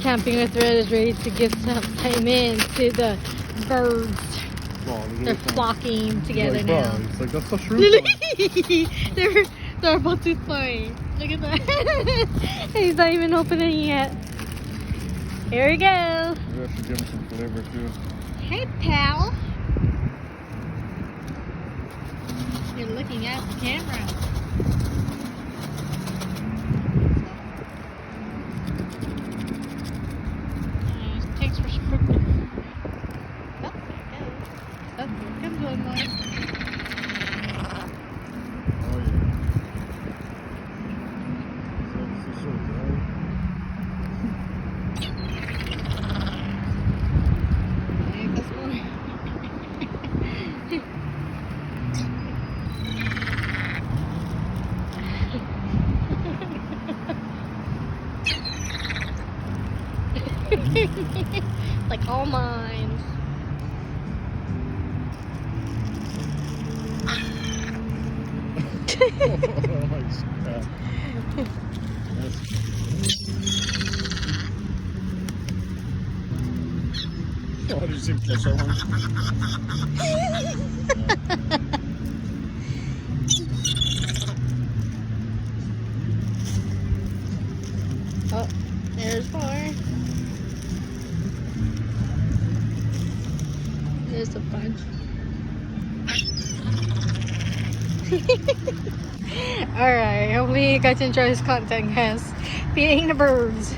Camping with Red is ready to give some time in to the birds. They're flocking together now. It's like that's the shrimp. they're about to fly. Look at that. He's not even opening yet. Here we go. Maybe I should give him some flavor too. Hey, pal. You're looking at the camera. Thanks for scripting. Oh, there it goes. Oh, here comes one more. Oh yeah. This is so dry. Hey, that's more. Like all mine. Nice cat. Oh, did you see him catch that one? Oh, there's more. There's a bunch. Alright, hopefully you guys enjoy this content, guys. Feeding the birds.